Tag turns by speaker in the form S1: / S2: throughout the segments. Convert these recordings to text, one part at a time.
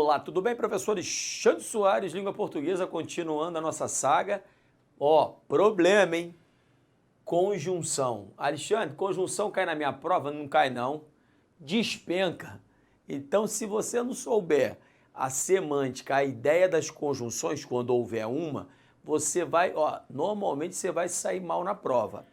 S1: Olá, tudo bem, professor Alexandre Soares, língua portuguesa, continuando a nossa saga. Problema, hein? Conjunção. Alexandre, conjunção cai na minha prova? Não cai, não. Despenca. Então, se você não souber a semântica, a ideia das conjunções, quando houver uma, você vai, normalmente você vai sair mal na prova.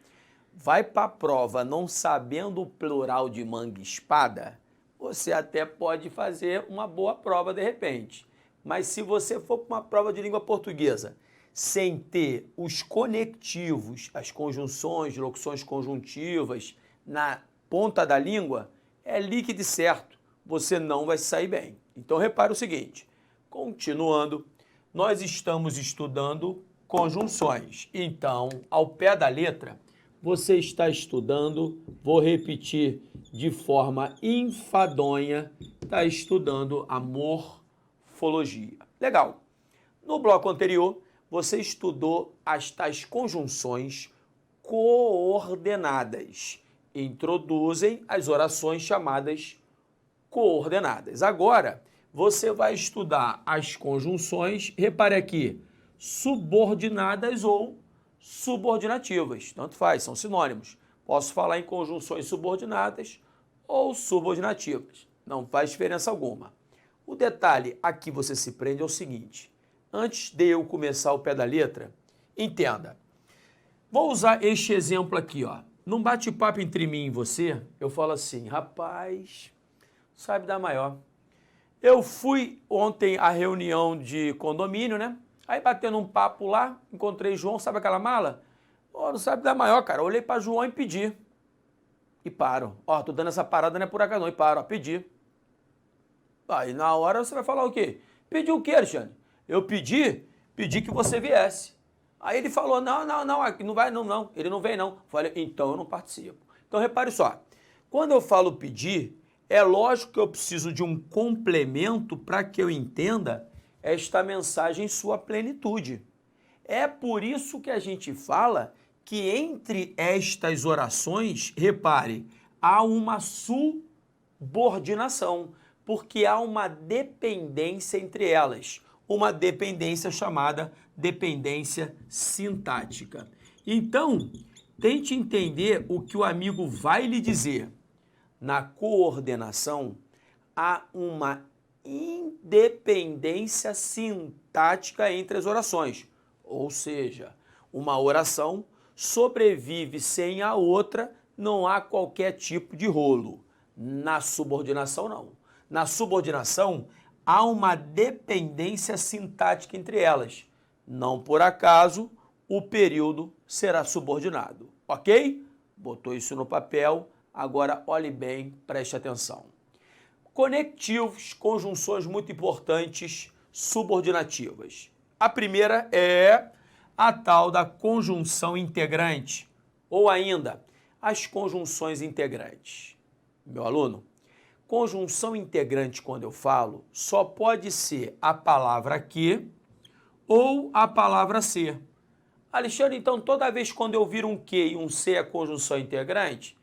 S1: Vai para a prova não sabendo o plural de manga e espada, você até pode fazer uma boa prova de repente. Mas se você for para uma prova de língua portuguesa sem ter os conectivos, as conjunções, locuções conjuntivas na ponta da língua, é líquido e certo, você não vai sair bem. Então repare o seguinte, continuando, nós estamos estudando conjunções. Então, ao pé da letra, você está estudando, vou repetir de forma enfadonha, está estudando a morfologia. Legal. No bloco anterior, você estudou as tais conjunções coordenadas. Introduzem as orações chamadas coordenadas. Agora, você vai estudar as conjunções, repare aqui, subordinadas ou subordinativas. Tanto faz, são sinônimos. Posso falar em conjunções subordinadas ou subordinativas. Não faz diferença alguma. O detalhe aqui você se prende é o seguinte. Antes de eu começar o pé da letra, entenda. Vou usar este exemplo aqui, ó. Num bate-papo entre mim e você, eu falo assim, rapaz, sabe dar maior. Eu fui ontem à reunião de condomínio, né? Aí batendo um papo lá, encontrei João, sabe aquela mala? Não sabe dar maior, cara. Olhei para João e pedi. E paro. Tô dando essa parada, não é por acaso não. E paro, pedi. Aí na hora você vai falar o quê? Pedi o quê, Alexandre? Eu pedi que você viesse. Aí ele falou, não, aqui não vai não. Ele não vem não. Falei, então eu não participo. Então repare só. Quando eu falo pedir, é lógico que eu preciso de um complemento para que eu entenda esta mensagem em sua plenitude. É por isso que a gente fala que entre estas orações, repare, há uma subordinação, porque há uma dependência entre elas, uma dependência chamada dependência sintática. Então, tente entender o que o amigo vai lhe dizer. Na coordenação, há uma independência sintática entre as orações, ou seja, uma oração sobrevive sem a outra, não há qualquer tipo de rolo. Na subordinação, não. Na subordinação, há uma dependência sintática entre elas. Não por acaso, o período será subordinado. Ok? Botou isso no papel, agora olhe bem, preste atenção. Conectivos, conjunções muito importantes, subordinativas. A primeira é a tal da conjunção integrante, ou ainda as conjunções integrantes. Meu aluno, conjunção integrante, quando eu falo, só pode ser a palavra que ou a palavra ser. Alexandre, então toda vez quando eu vir um que e um se é conjunção integrante?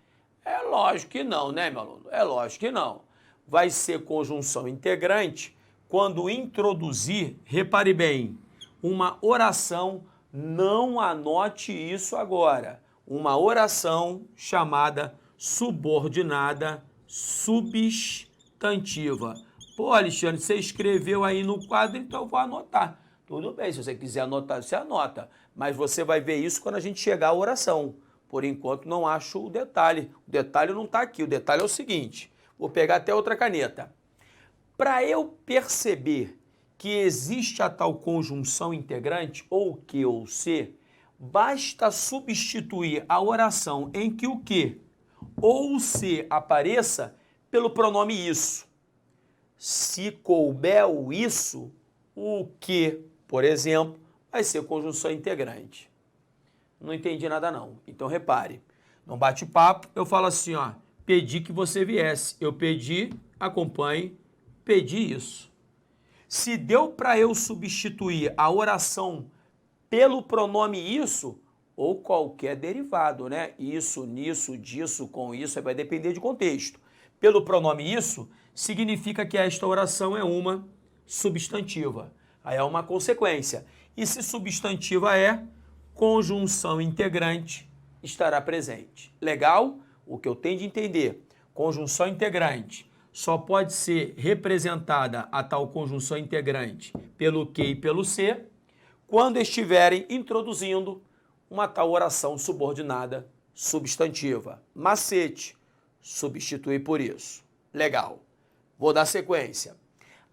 S1: É lógico que não, né, meu aluno? É lógico que não. Vai ser conjunção integrante quando introduzir, repare bem, uma oração, não anote isso agora, uma oração chamada subordinada substantiva. Pô, Alexandre, você escreveu aí no quadro, então eu vou anotar. Tudo bem, se você quiser anotar, você anota, mas você vai ver isso quando a gente chegar à oração. Por enquanto não acho o detalhe não está aqui, o detalhe é o seguinte, vou pegar até outra caneta. Para eu perceber que existe a tal conjunção integrante, ou que ou se, basta substituir a oração em que o que ou o se apareça pelo pronome isso. Se couber o isso, o que, por exemplo, vai ser conjunção integrante. Não entendi nada não. Então repare, num bate-papo eu falo assim, pedi que você viesse. Eu pedi, acompanhe, pedi isso. Se deu para eu substituir a oração pelo pronome isso, ou qualquer derivado, né? Isso, nisso, disso, com isso, vai depender de contexto. Pelo pronome isso, significa que esta oração é uma substantiva. Aí é uma consequência. E se substantiva é, conjunção integrante estará presente. Legal? O que eu tenho de entender, conjunção integrante só pode ser representada a tal conjunção integrante pelo Q e pelo C quando estiverem introduzindo uma tal oração subordinada substantiva. Macete, substituir por isso. Legal. Vou dar sequência.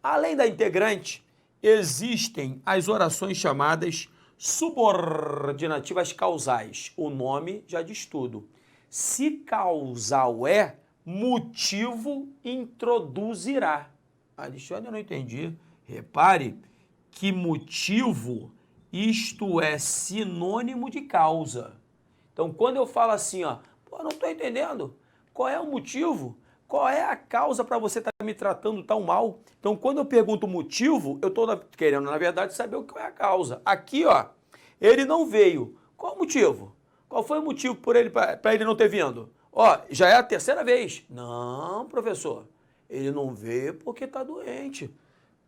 S1: Além da integrante, existem as orações chamadas subordinativas causais. O nome já diz tudo. Se causal é, motivo introduzirá. Alexandre, eu não entendi. Repare que motivo, isto é sinônimo de causa. Então, quando eu falo assim, ó, pô, não estou entendendo. Qual é o motivo? Qual é a causa para você estar me tratando tão mal? Então, quando eu pergunto o motivo, eu estou querendo, na verdade, saber o que é a causa. Aqui, ó, ele não veio. Qual o motivo? Qual foi o motivo para ele não ter vindo? Ó, já é a terceira vez. Não, professor, ele não veio porque está doente.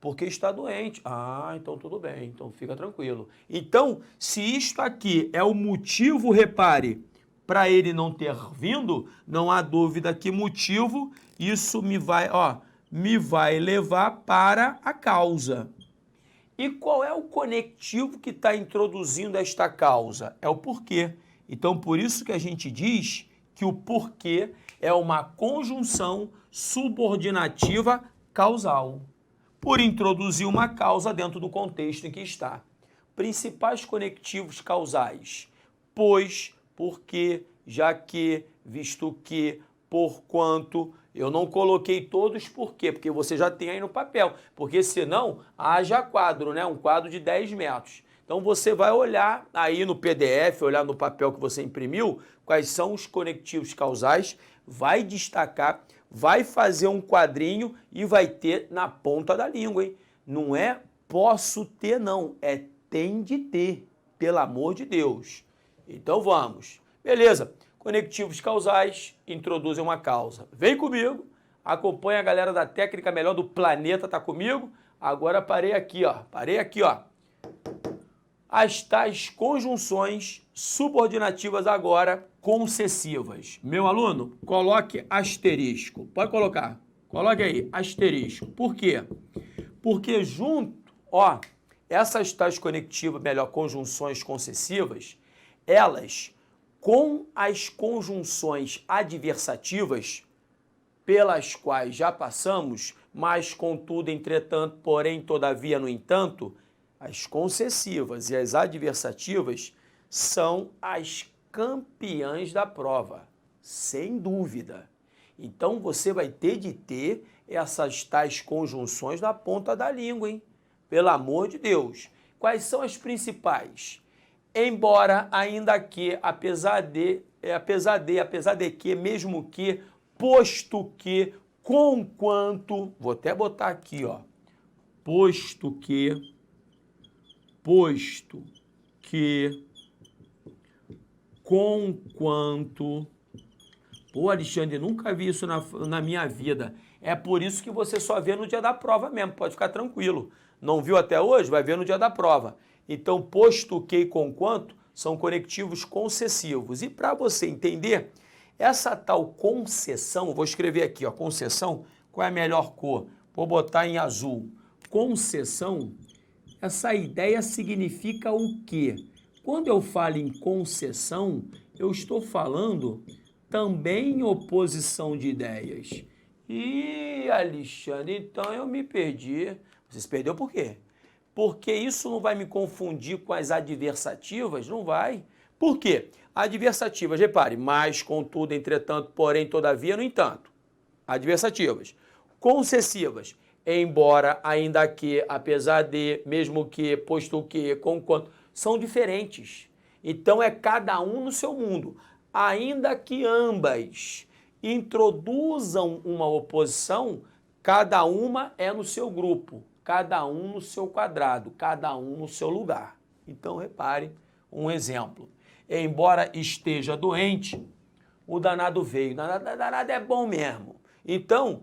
S1: Porque está doente. Ah, então tudo bem, então fica tranquilo. Então, se isto aqui é o motivo, repare, para ele não ter vindo, não há dúvida que motivo, isso me vai levar para a causa. E qual é o conectivo que está introduzindo esta causa? É o porquê. Então, por isso que a gente diz que o porquê é uma conjunção subordinativa causal, por introduzir uma causa dentro do contexto em que está. Principais conectivos causais: pois, porque, já que, visto que, porquanto. Eu não coloquei todos por quê? Porque você já tem aí no papel. Porque senão, haja quadro, né? Um quadro de 10 metros. Então você vai olhar aí no PDF, olhar no papel que você imprimiu, quais são os conectivos causais, vai destacar, vai fazer um quadrinho e vai ter na ponta da língua, hein? Não é posso ter, não. É tem de ter, pelo amor de Deus. Então vamos. Beleza. Conectivos causais introduzem uma causa. Vem comigo, acompanha a galera da técnica melhor do planeta, tá comigo? Agora parei aqui, ó. As tais conjunções subordinativas agora concessivas. Meu aluno, coloque asterisco. Pode colocar. Coloque aí, asterisco. Por quê? Porque junto, ó, essas tais conectivas, conjunções concessivas, elas, com as conjunções adversativas, pelas quais já passamos, mas contudo, entretanto, porém, todavia, no entanto, as concessivas e as adversativas são as campeãs da prova, sem dúvida. Então, você vai ter de ter essas tais conjunções na ponta da língua, hein? Pelo amor de Deus. Quais são as principais? Embora, ainda que, apesar de que, mesmo que, posto que, conquanto, vou até botar aqui, ó, posto que, conquanto. Pô, Alexandre, nunca vi isso na minha vida. É por isso que você só vê no dia da prova mesmo, pode ficar tranquilo. Não viu até hoje? Vai ver no dia da prova. Então, posto que e conquanto são conectivos concessivos. E para você entender, essa tal concessão, vou escrever aqui, ó, concessão, qual é a melhor cor? Vou botar em azul. Concessão, essa ideia significa o quê? Quando eu falo em concessão, eu estou falando também em oposição de ideias. Ih, Alexandre, então eu me perdi. Você se perdeu por quê? Porque isso não vai me confundir com as adversativas? Não vai. Por quê? Adversativas, repare, mas, contudo, entretanto, porém, todavia, no entanto. Adversativas. Concessivas, embora, ainda que, apesar de, mesmo que, posto que, conquanto, são diferentes. Então, é cada um no seu mundo. Ainda que ambas introduzam uma oposição, cada uma é no seu grupo, cada um no seu quadrado, cada um no seu lugar. Então, repare um exemplo. Embora esteja doente, o danado veio. Danado é bom mesmo. Então,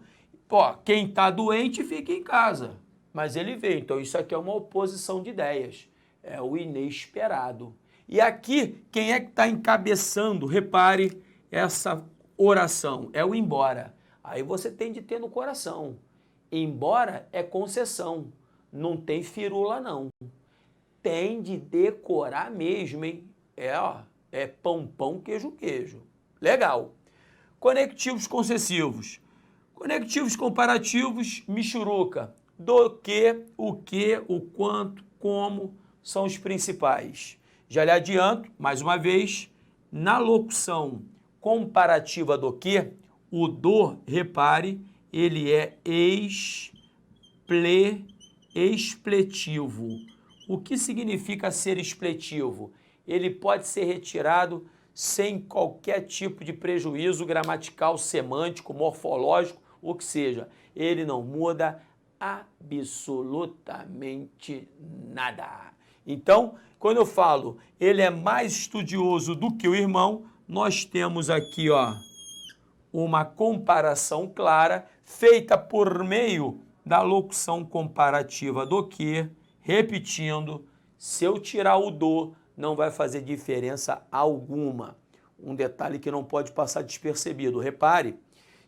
S1: quem está doente fica em casa. mas ele veio. Então, isso aqui é uma oposição de ideias. É o inesperado. E aqui, quem é que está encabeçando? Repare essa oração. É o embora. Aí você tem de ter no coração. Embora é concessão. Não tem firula, não. Tem de decorar mesmo, hein? É pão, pão, queijo, queijo. Legal. Conectivos concessivos. Conectivos comparativos, michuruca. Do que, o quanto, como são os principais. Já lhe adianto, mais uma vez, na locução comparativa do que, o do, repare, ele é expletivo. O que significa ser expletivo? Ele pode ser retirado sem qualquer tipo de prejuízo gramatical, semântico, morfológico, o que seja. Ele não muda absolutamente nada. Então, quando eu falo ele é mais estudioso do que o irmão, nós temos aqui, ó, uma comparação clara feita por meio da locução comparativa do que, repetindo, se eu tirar o do, não vai fazer diferença alguma. Um detalhe que não pode passar despercebido. Repare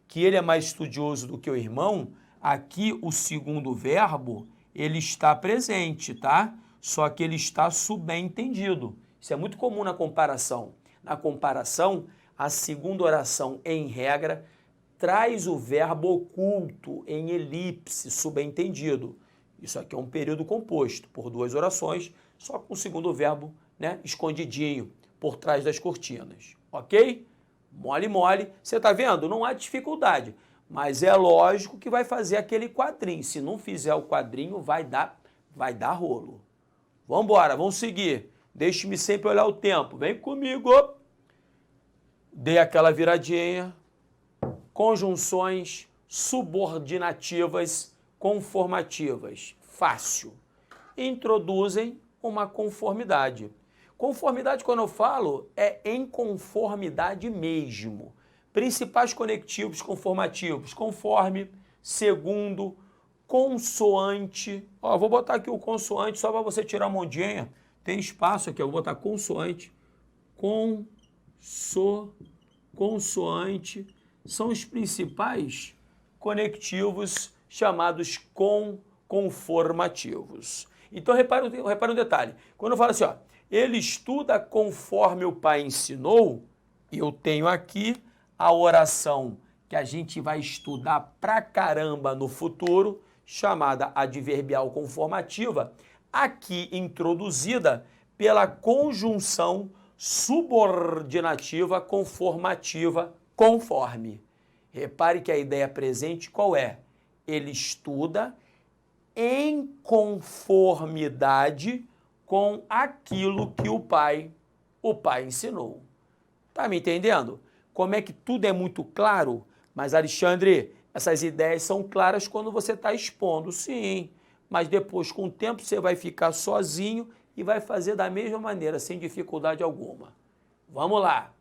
S1: que ele é mais estudioso do que o irmão, aqui o segundo verbo, ele está presente, tá? Só que ele está subentendido. Isso é muito comum na comparação. Na comparação, a segunda oração, em regra, traz o verbo oculto em elipse, subentendido. Isso aqui é um período composto por duas orações, só com o segundo verbo, né, escondidinho por trás das cortinas. Ok? Mole, mole. Você está vendo? Não há dificuldade. Mas é lógico que vai fazer aquele quadrinho. Se não fizer o quadrinho, vai dar rolo. Vamos embora, vamos seguir. Deixe-me sempre olhar o tempo. Vem comigo. Dei aquela viradinha. Conjunções subordinativas conformativas. Fácil. Introduzem uma conformidade. Conformidade, quando eu falo, é em conformidade mesmo. Principais conectivos conformativos. Conforme, segundo, consoante. Ó, vou botar aqui o consoante só para você tirar a mondinha. Tem espaço aqui, eu vou botar consoante. Consoante. São os principais conectivos chamados conformativos. Então, repare um detalhe. Quando eu falo assim, ó, ele estuda conforme o pai ensinou, eu tenho aqui a oração que a gente vai estudar pra caramba no futuro, chamada adverbial conformativa, aqui introduzida pela conjunção subordinativa conformativa conforme. Repare que a ideia presente qual é? Ele estuda em conformidade com aquilo que o pai ensinou. Tá me entendendo? Como é que tudo é muito claro? Mas, Alexandre, essas ideias são claras quando você está expondo, sim. Mas depois, com o tempo, você vai ficar sozinho e vai fazer da mesma maneira, sem dificuldade alguma. Vamos lá.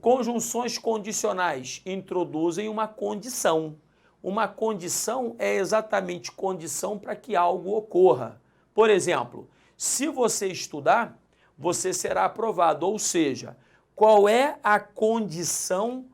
S1: Conjunções condicionais introduzem uma condição. Uma condição é exatamente condição para que algo ocorra. Por exemplo, se você estudar, você será aprovado. Ou seja, qual é a condição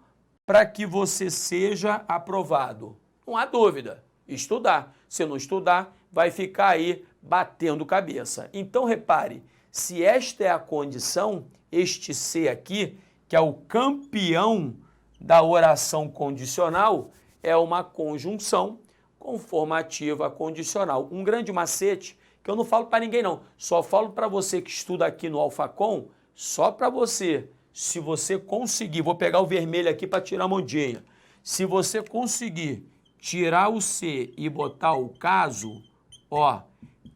S1: para que você seja aprovado? Não há dúvida, estudar. Se não estudar, vai ficar aí batendo cabeça. Então, repare, se esta é a condição, este C aqui, que é o campeão da oração condicional, é uma conjunção conformativa condicional. Um grande macete que eu não falo para ninguém não, só falo para você que estuda aqui no Alfacom, só para você. Se você conseguir, vou pegar o vermelho aqui para tirar a mondinha. Se você conseguir tirar o C e botar o caso, ó,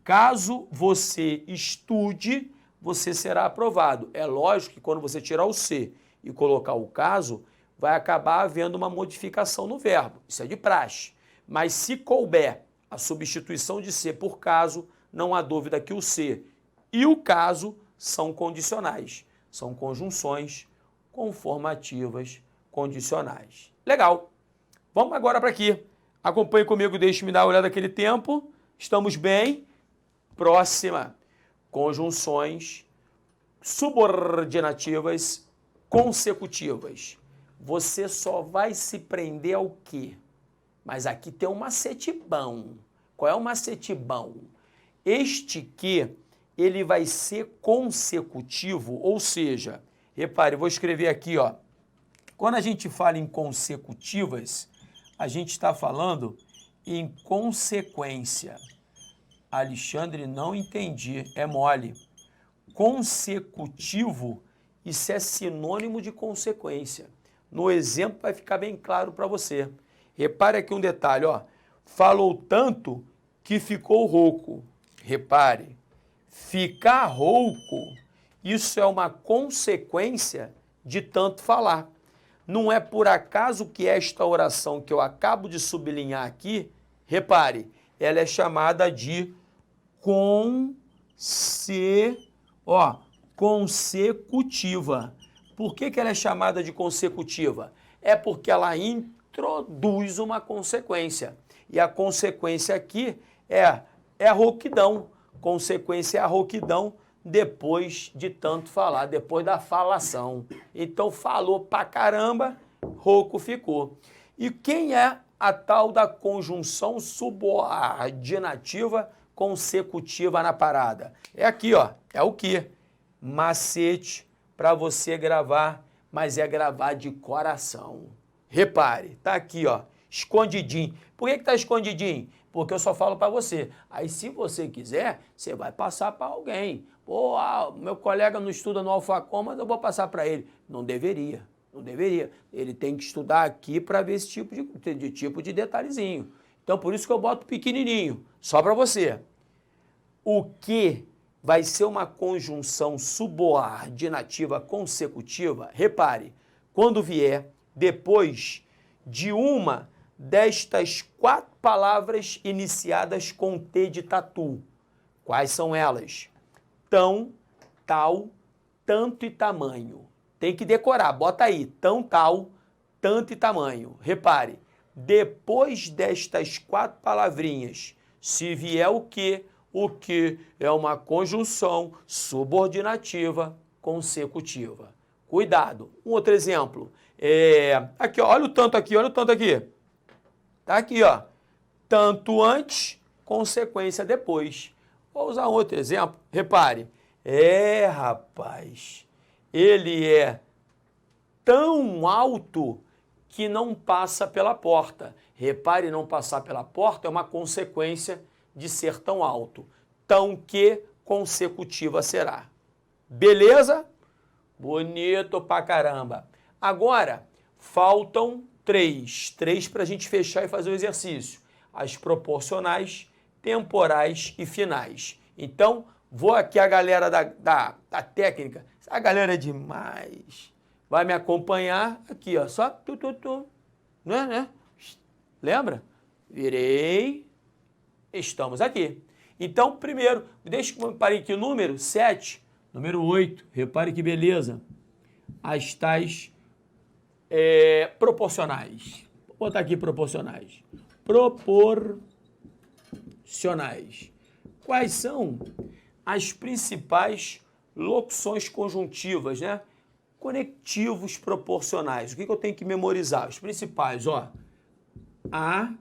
S1: caso você estude, você será aprovado. É lógico que quando você tirar o C e colocar o caso, vai acabar havendo uma modificação no verbo. Isso é de praxe. Mas se couber a substituição de C por caso, não há dúvida que o C e o caso são condicionais. São conjunções conformativas condicionais. Legal. Vamos agora para aqui. Acompanhe comigo, deixe-me dar uma olhada naquele tempo. Estamos bem? Próxima. Conjunções subordinativas consecutivas. Você só vai se prender ao quê? Mas aqui tem um macete bom. Qual é o macete bom? Este que, ele vai ser consecutivo, ou seja, repare, eu vou escrever aqui, ó. Quando a gente fala em consecutivas, a gente está falando em consequência. Alexandre, não entendi, é mole. Consecutivo, isso é sinônimo de consequência. No exemplo vai ficar bem claro para você. Repare aqui um detalhe, ó. Falou tanto que ficou rouco. Repare, ficar rouco, isso é uma consequência de tanto falar. Não é por acaso que esta oração que eu acabo de sublinhar aqui, repare, ela é chamada de consecutiva. Por que ela é chamada de consecutiva? É porque ela introduz uma consequência. E a consequência aqui é a rouquidão. Consequência é a rouquidão depois de tanto falar, depois da falação. Então falou pra caramba, rouco ficou. E quem é a tal da conjunção subordinativa consecutiva na parada? É aqui, ó. É o quê? Macete para você gravar, mas é gravar de coração. Repare, tá aqui, ó, escondidinho. Por que tá escondidinho? Porque eu só falo para você. Aí, se você quiser, você vai passar para alguém. Pô, meu colega não estuda no Alfacom, mas eu vou passar para ele. Não deveria, não deveria. Ele tem que estudar aqui para ver esse tipo de detalhezinho. Então, por isso que eu boto pequenininho, só para você. O que vai ser uma conjunção subordinativa consecutiva, repare, quando vier depois de uma destas 4 palavras iniciadas com T de tatu. Quais são elas? Tão, tal, tanto e tamanho. Tem que decorar, bota aí, tão, tal, tanto e tamanho. Repare, depois destas 4 palavrinhas, se vier o que é uma conjunção subordinativa consecutiva. Cuidado. Um outro exemplo. Aqui, ó, olha o tanto aqui, olha o tanto aqui. Tá aqui, ó. Tanto antes, consequência depois. Vou usar outro exemplo. Repare. Rapaz, ele é tão alto que não passa pela porta. Repare, não passar pela porta é uma consequência de ser tão alto. Tão que consecutiva será. Beleza? Bonito pra caramba. Agora, faltam 3 para a gente fechar e fazer o exercício. As proporcionais, temporais e finais. Então, vou aqui a galera da técnica. A galera é demais. Vai me acompanhar aqui, ó. Só né? Lembra? Virei. Estamos aqui. Então, primeiro, deixa eu parei aqui o número 7, número 8. Repare que beleza. As tais proporcionais. Vou botar aqui proporcionais. Proporcionais. Quais são as principais locuções conjuntivas, né? Conectivos proporcionais. O que eu tenho que memorizar? Os principais, ó. A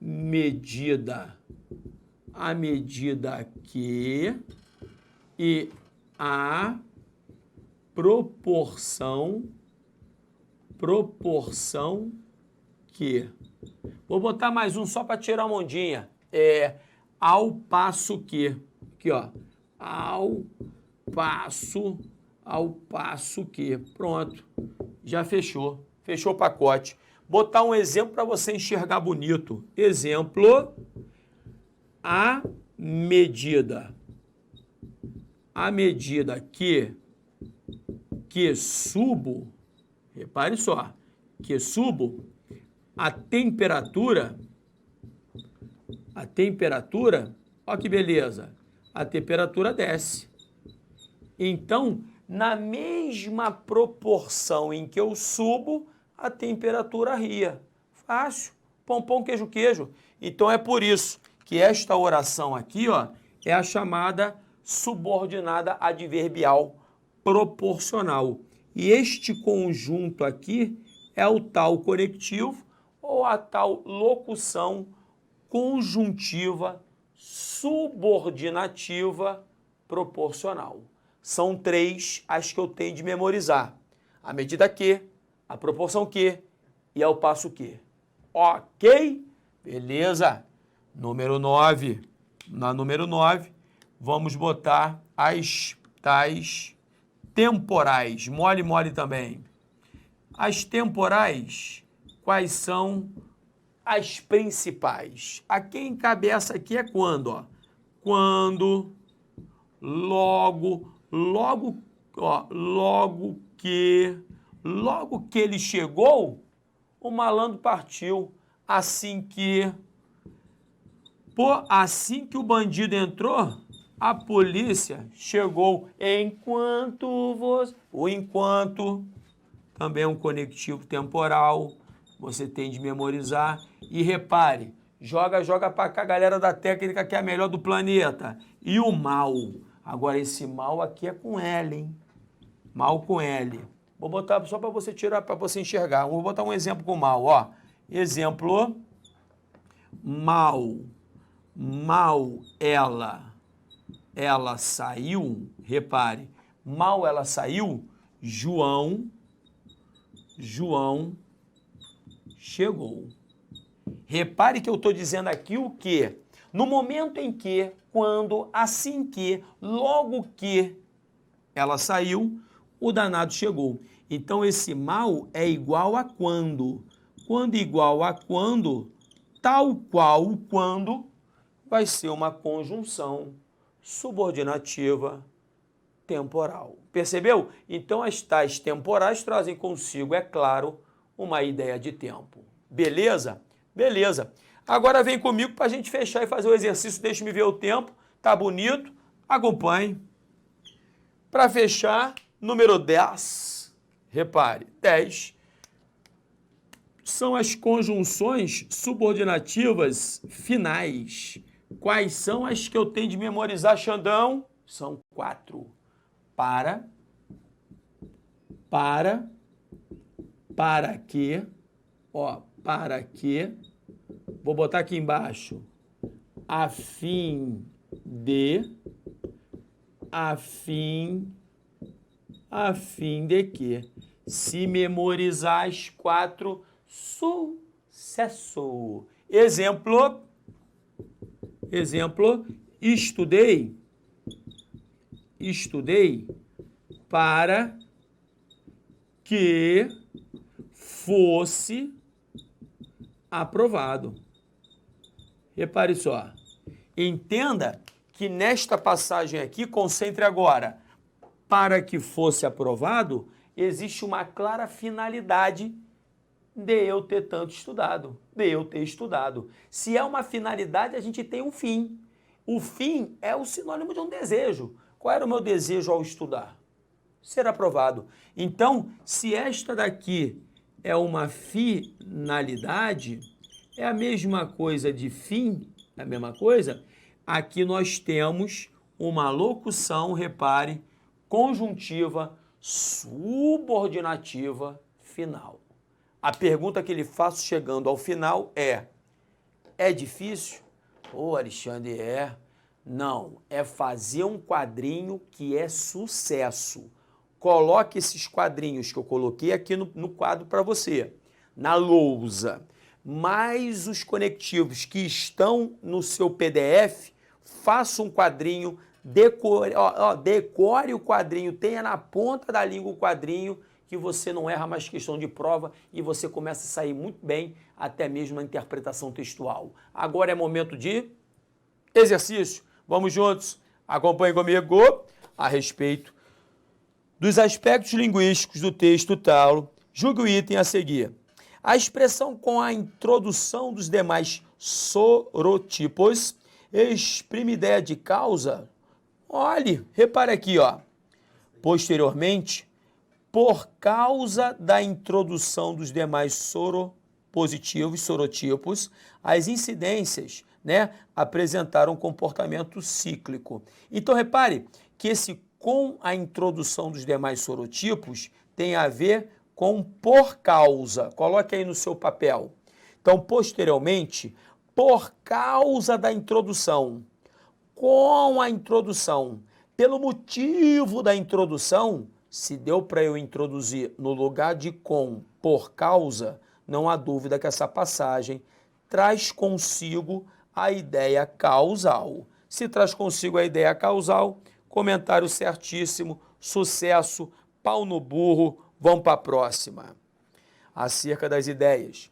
S1: medida que e a proporção que. Vou botar mais um só para tirar uma ondinha. Ao passo que. Aqui, ó. Ao passo que. Pronto. Já fechou. Fechou o pacote. Botar um exemplo para você enxergar bonito. Exemplo. A medida que subo, repare só, que subo a temperatura, olha que beleza, a temperatura desce. Então, na mesma proporção em que eu subo, a temperatura ria. Fácil. Pão, pão, queijo, queijo. Então, é por isso que esta oração aqui, ó, é a chamada subordinada adverbial proporcional. E este conjunto aqui é o tal conectivo ou a tal locução conjuntiva subordinativa proporcional. São 3 as que eu tenho de memorizar. A medida que, a proporção que e ao passo que. Ok? Beleza? Número 9. Na número 9, vamos botar as tais temporais. Mole, mole também. As temporais, quais são as principais? A quem encabeça aqui é quando, ó. Quando, logo que ele chegou, o malandro partiu. Assim que o bandido entrou, a polícia chegou. O enquanto também é um conectivo temporal, você tem de memorizar. E repare, joga para cá a galera da técnica que é a melhor do planeta. E o mal? Agora esse mal aqui é com L, hein? Mal com L. Vou botar só para você tirar, para você enxergar. Vou botar um exemplo com mal, ó. Exemplo, mal, ela saiu, repare, mal ela saiu, João chegou. Repare que eu estou dizendo aqui o quê? No momento em que, quando, assim que, logo que ela saiu, o danado chegou. Então, esse mal é igual a quando. Quando igual a quando, tal qual o quando, vai ser uma conjunção subordinativa temporal. Percebeu? Então, as tais temporais trazem consigo, é claro, uma ideia de tempo. Beleza? Beleza. Agora vem comigo para a gente fechar e fazer o exercício. Deixa-me ver o tempo. Tá bonito? Acompanhe. Para fechar, número 10. Repare, 10 são as conjunções subordinativas finais. Quais são as que eu tenho de memorizar, Xandão? São 4. Para que, ó, para que, vou botar aqui embaixo, a fim de que, se memorizar as 4, sucesso. Exemplo, estudei para que fosse aprovado. Repare só. Entenda que nesta passagem aqui, concentre agora, para que fosse aprovado, existe uma clara finalidade de eu ter tanto estudado, de eu ter estudado. Se é uma finalidade, a gente tem um fim. O fim é o sinônimo de um desejo. Qual era o meu desejo ao estudar? Ser aprovado. Então, se esta daqui é uma finalidade, é a mesma coisa de fim, é a mesma coisa. Aqui nós temos uma locução, repare, conjuntiva, subordinativa, final. A pergunta que lhe faço chegando ao final é difícil? Ô, Alexandre, Não, é fazer um quadrinho que é sucesso. Coloque esses quadrinhos que eu coloquei aqui no quadro para você, na lousa. Mais os conectivos que estão no seu PDF, faça um quadrinho, decore o quadrinho, tenha na ponta da língua o quadrinho, que você não erra mais questão de prova e você começa a sair muito bem, até mesmo na interpretação textual. Agora é momento de exercício. Vamos juntos? Acompanhe comigo a respeito dos aspectos linguísticos do texto tal. Julgue o item a seguir. A expressão com a introdução dos demais sorotipos exprime ideia de causa. Olhe, repare aqui, ó. Posteriormente, por causa da introdução dos demais soropositivos, sorotipos, as incidências né, apresentar um comportamento cíclico. Então, repare que esse com a introdução dos demais sorotipos tem a ver com por causa. Coloque aí no seu papel. Então, posteriormente, por causa da introdução, com a introdução, pelo motivo da introdução, se deu para eu introduzir no lugar de com, por causa, não há dúvida que essa passagem traz consigo a ideia causal. Se traz consigo a ideia causal, comentário certíssimo, sucesso, pau no burro, vamos para a próxima. Acerca das ideias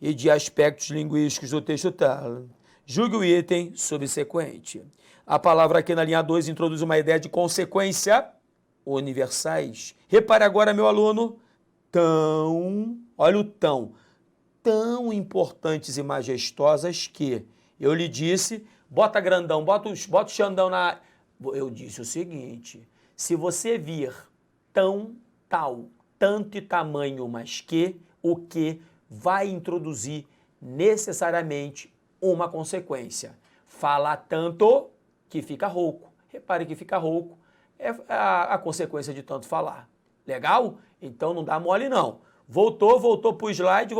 S1: e de aspectos linguísticos do texto tal, julgue o item subsequente. A palavra aqui na linha 2 introduz uma ideia de consequência universais. Repare agora, meu aluno, olha o tão importantes e majestosas que eu lhe disse, bota grandão, bota o Xandão na... Eu disse o seguinte, se você vir tão, tal, tanto e tamanho, mas que, o que vai introduzir necessariamente uma consequência. Fala tanto que fica rouco. Repare que fica rouco é a consequência de tanto falar. Legal? Então não dá mole não. Voltou para o slide,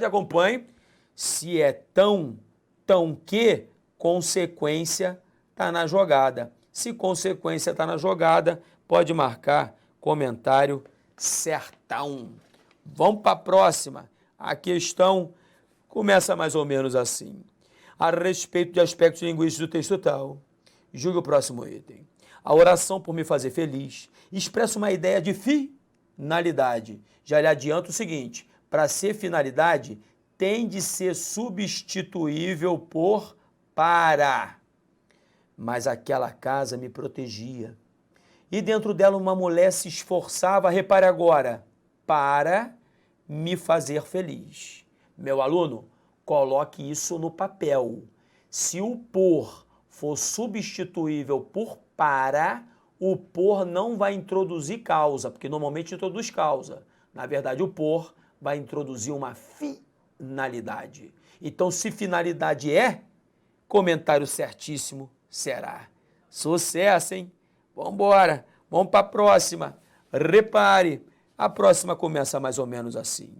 S1: acompanhe. Se é tão que, consequência está na jogada. Se consequência está na jogada, pode marcar comentário certão. Vamos para a próxima. A questão começa mais ou menos assim. A respeito de aspectos linguísticos do texto tal, julgue o próximo item. A oração por me fazer feliz expressa uma ideia de finalidade. Já lhe adianto o seguinte, para ser finalidade, tem de ser substituível por para. Mas aquela casa me protegia. E dentro dela uma mulher se esforçava, repare agora, para me fazer feliz. Meu aluno, coloque isso no papel. Se o por for substituível por para, o por não vai introduzir causa, porque normalmente introduz causa. Na verdade, o por vai introduzir uma finalidade. Então, se finalidade é, comentário certíssimo será. Sucesso, hein? Vamos embora. Vamos para a próxima. Repare, a próxima começa mais ou menos assim.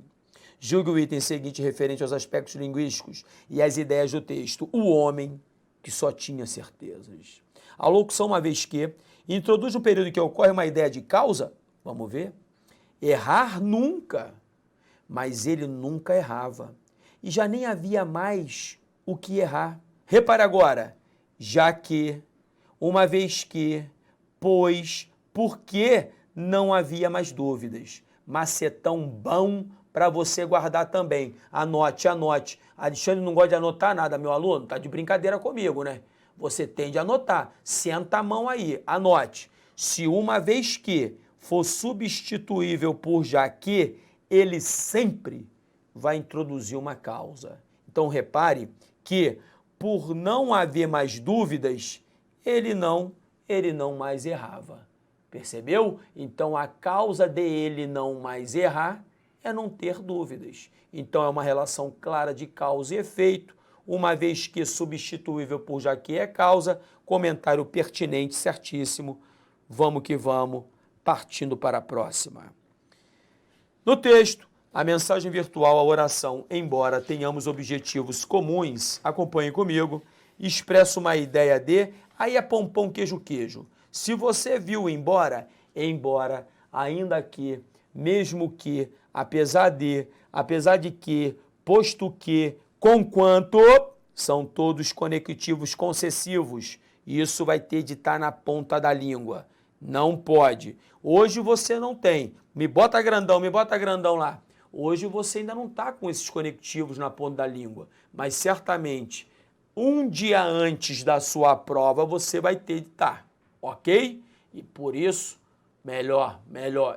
S1: Julgue o item seguinte referente aos aspectos linguísticos e às ideias do texto. O homem que só tinha certezas. A locução, uma vez que, introduz um período em que ocorre uma ideia de causa. Vamos ver? Errar nunca. Mas ele nunca errava. E já nem havia mais o que errar. Repare agora. Já que, uma vez que, pois, porque não havia mais dúvidas. Macetão bom para você guardar também. Anote. Alexandre não gosta de anotar nada, meu aluno. Tá de brincadeira comigo, né? Você tem de anotar. Senta a mão aí, anote. Se uma vez que for substituível por já que, ele sempre vai introduzir uma causa. Então repare que por não haver mais dúvidas, ele não mais errava. Percebeu? Então a causa de ele não mais errar é não ter dúvidas. Então é uma relação clara de causa e efeito, uma vez que substituível por já que é causa, comentário pertinente, certíssimo. Vamos que vamos, partindo para a próxima. No texto, a mensagem virtual, a oração, embora tenhamos objetivos comuns, acompanhe comigo, expressa uma ideia de, aí é pão, pão, queijo, queijo. Se você viu embora, ainda que, mesmo que, apesar de que, posto que, conquanto, são todos conectivos concessivos. Isso vai ter de estar na ponta da língua. Não pode. Hoje você não tem. Me bota grandão lá. Hoje você ainda não está com esses conectivos na ponta da língua. Mas certamente, um dia antes da sua prova, você vai ter de estar. Ok? E por isso, melhor.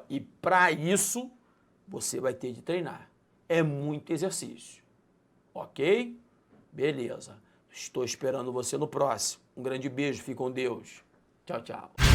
S1: E para isso, você vai ter de treinar. É muito exercício. Ok? Beleza. Estou esperando você no próximo. Um grande beijo. Fique com Deus. Tchau, tchau.